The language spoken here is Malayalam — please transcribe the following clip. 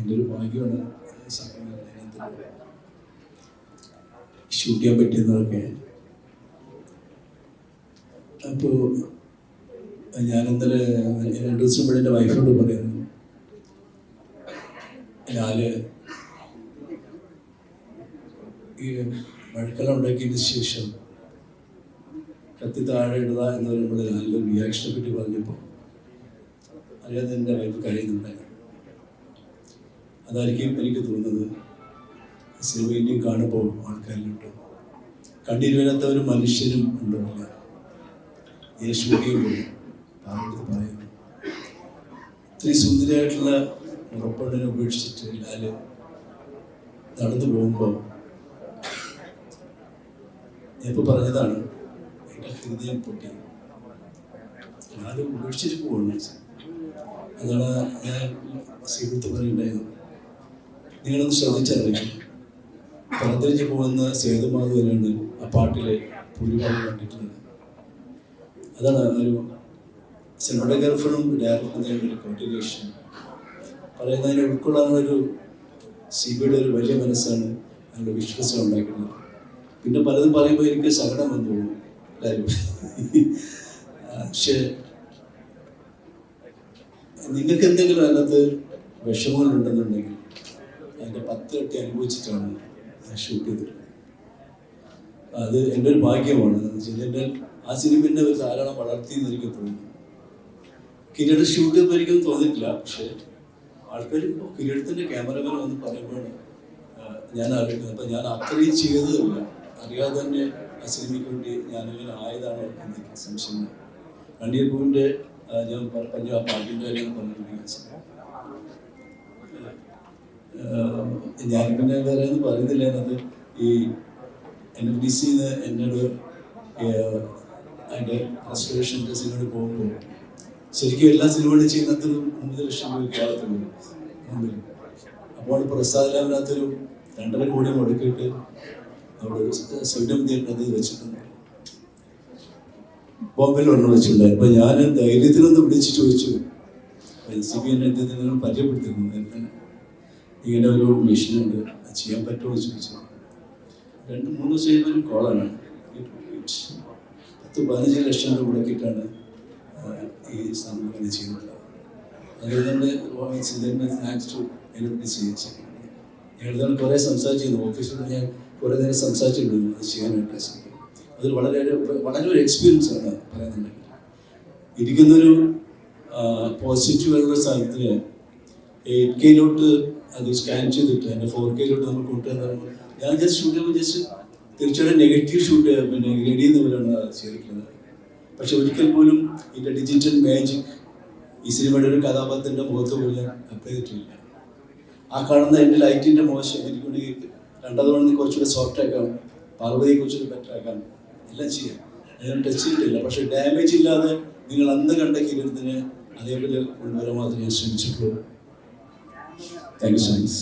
എൻ്റെ ഒരു ഭാഗ്യമാണ് ഷൂട്ട് ചെയ്യാൻ പറ്റിയെന്നതൊക്കെ. അപ്പോൾ ഞാനെന്നലെ 2 ദിവസം മുമ്പ് എൻ്റെ വൈഫിനോട് പറയുന്നു, ലാല് ഈ മഴക്കെല്ലാം ഉണ്ടാക്കിയതിന് ശേഷം കത്തി താഴെ ഇടുക എന്ന് പറയുമ്പോൾ ലാലിൻ്റെ റിയാക്ഷനെ പറ്റി പറഞ്ഞപ്പോൾ അറിയാതെ എൻ്റെ വൈഫ് കഴിയുന്നുണ്ടായിരുന്നു. അതായിരിക്കും എനിക്ക് തോന്നുന്നത് സിനിമ ഇനിയും കാണുമ്പോൾ ആൾക്കാരിലുണ്ടോ കണ്ണീര് വരാത്ത ഒരു മനുഷ്യരും ഉണ്ടോല്ല. യേശുവിനെയും പാർവതി പറയുന്നു, ഇത്രയും സുന്ദരിയായിട്ടുള്ള ഉറപ്പുണ്ണിനെ ഉപേക്ഷിച്ചിട്ട് ലാല് നടന്നു പോകുമ്പോൾ ഞാനിപ്പോൾ പറഞ്ഞതാണ്, എൻ്റെ ഹൃദയം പൊട്ടി. ലാല് ഉപേക്ഷിച്ചിട്ട് പോകുന്നു. അതാണ് ഞാൻ സീബത്ത് പറയുണ്ടായത്. നിങ്ങളൊന്ന് ശ്രദ്ധിച്ചറിയാം, പുറത്തേക്ക് പോകുന്ന സേതുമാധവനാണ് ആ പാട്ടിലെ ഭൂരിഭാഗം കണ്ടിട്ടുള്ളത്. അതാണ് ഒരു സിനിമാറ്റോഗ്രാഫറും ഡയറക്ടറും ഒരു കോർഡിനേഷൻ പറയുന്നതിനെ ഉൾക്കൊള്ളാനുള്ളൊരു സിബിയുടെ ഒരു വലിയ മനസ്സാണ് അതിൻ്റെ വിശ്വാസം ഉണ്ടാക്കുന്നത്. പിന്നെ പലതും പറയുമ്പോൾ എനിക്ക് സങ്കടം വന്നു പോകും എല്ലാവരും. പക്ഷേ നിങ്ങൾക്ക് എന്തെങ്കിലും അതിനകത്ത് വിഷമങ്ങളുണ്ടെന്നുണ്ടെങ്കിൽ അതിൻ്റെ 10 ഇരട്ടി അനുഭവിച്ചിട്ടാണ് ഷൂട്ട് ചെയ്തിട്ടുള്ളത്. അത് എൻ്റെ ഒരു ഭാഗ്യമാണ്. എൻ്റെ ആ സിനിമേൻ്റെ ഒരു ധാരാളം വളർത്തിയെന്ന് എനിക്ക് തോന്നുന്നു. കിരീടം ഷൂട്ട് ചെയ്തപ്പോൾ എനിക്കൊന്നും തോന്നിയിട്ടില്ല. പക്ഷേ ആൾക്കാർ കിരീടത്തിൻ്റെ ക്യാമറമാൻ വന്ന് പറയുമ്പോഴാണ് ഞാൻ ആലോചിക്കുന്നത്, അപ്പം ഞാൻ അത്രയും ചെയ്തതല്ല, അറിയാതെ തന്നെ ആ സിനിമയ്ക്ക് വേണ്ടി ഞാനിങ്ങനെ ആയതാണോ എന്ന് എനിക്ക് സംശയം. കണ്ണീർപ്പൂവിൻ്റെ ഞാൻ പറഞ്ഞ ആ പാട്ടിൻ്റെ കാര്യം പറഞ്ഞിട്ടുണ്ടെങ്കിൽ ഞാൻ പിന്നെ വേറെ ഒന്നും പറയുന്നില്ല. എന്നത് ഈ NFDC എന്നോട് അതിൻ്റെ റെസ്റ്റോറേഷൻ സിനിമയോട് പോകുമ്പോൾ ശരിക്കും എല്ലാ സിനിമകളും ചെയ്യുന്നതൊരു 3 ലക്ഷം രൂപ കേരളത്തിൽ മുമ്പിൽ. അപ്പോൾ പ്രസാദിനകത്തൊരു 2.5 കോടി മുടക്കിയിട്ട് അവിടെ ഒരു സ്വയം അത് വെച്ചിട്ടുണ്ട്. ബോംബെയിൽ ഒരെണ്ണം വെച്ചിട്ടുണ്ടായി. അപ്പോൾ ഞാൻ ധൈര്യത്തിലൊന്ന് വിളിച്ച് ചോദിച്ചു, LCB എന്നെ എന്തെങ്കിലും പരിചയപ്പെടുത്തിയിരുന്നു, ഇങ്ങനെ ഒരു മെഷീനുണ്ട്, അത് ചെയ്യാൻ പറ്റുമോ എന്ന് ചോദിച്ചു. 2-3 ദിവസം ചെയ്യുന്ന ഒരു കോളാണ്. 10-15 ലക്ഷം രൂപ മുടക്കിയിട്ടാണ് ഈ സംഭവം ചെയ്യുന്നത്. അതുകൊണ്ട് തന്നെ താങ്ക്സ് ടു NFDC. ഞങ്ങൾ കുറേ സംസാരിച്ചിരുന്നു, ഓഫീസിൽ ഞാൻ കുറേ നേരം സംസാരിച്ചിട്ടുണ്ട് അത് ചെയ്യാനായിട്ട്. അത് വളരെ ഒരു എക്സ്പീരിയൻസ് ആണ് പറയുന്നുണ്ടെങ്കിൽ. ഇരിക്കുന്നൊരു പോസിറ്റീവായിട്ടുള്ള സ്ഥലത്തിൽ 8K അത് സ്കാൻ ചെയ്തിട്ട് എൻ്റെ 4K നമ്മൾ കൊണ്ടുവരുന്നത്. ഞാൻ ജസ്റ്റ് ഷൂട്ട് ചെയ്യുമ്പോൾ തീർച്ചയായിട്ടും നെഗറ്റീവ് ഷൂട്ട് പിന്നെ ഗ്രേഡ് ചെയ്യുന്നവരാണ് ചെയ്തിരിക്കുന്നത്. പക്ഷെ ഒരിക്കൽ പോലും ഇതിൻ്റെ ഡിജിറ്റൽ മാജിക് ഈ സിനിമയുടെ ഒരു കഥാപാത്രത്തിൻ്റെ മുഖത്ത് പോലും അപ്ലൈ ചെയ്തിട്ടില്ല. ആ കാണുന്ന എൻ്റെ ലൈറ്റിൻ്റെ മോശം എനിക്കുണ്ടെങ്കിൽ 2 തവണ കുറച്ചുകൂടെ സോഫ്റ്റ് ആക്കാം, പാർവതിയെ കുറച്ചുകൂടി ബെറ്റർ ആക്കാം, എല്ലാം ചെയ്യാം. ഞാൻ ടച്ച് ചെയ്തിട്ടില്ല. പക്ഷേ ഡാമേജ് ഇല്ലാതെ നിങ്ങൾ അന്ന് കണ്ട കിരീടത്തിന് അതേപോലെ കൊണ്ടുവരാൻ മാത്രമേ ഞാൻ ശ്രമിച്ചിട്ടുള്ളൂ. Thank you so much.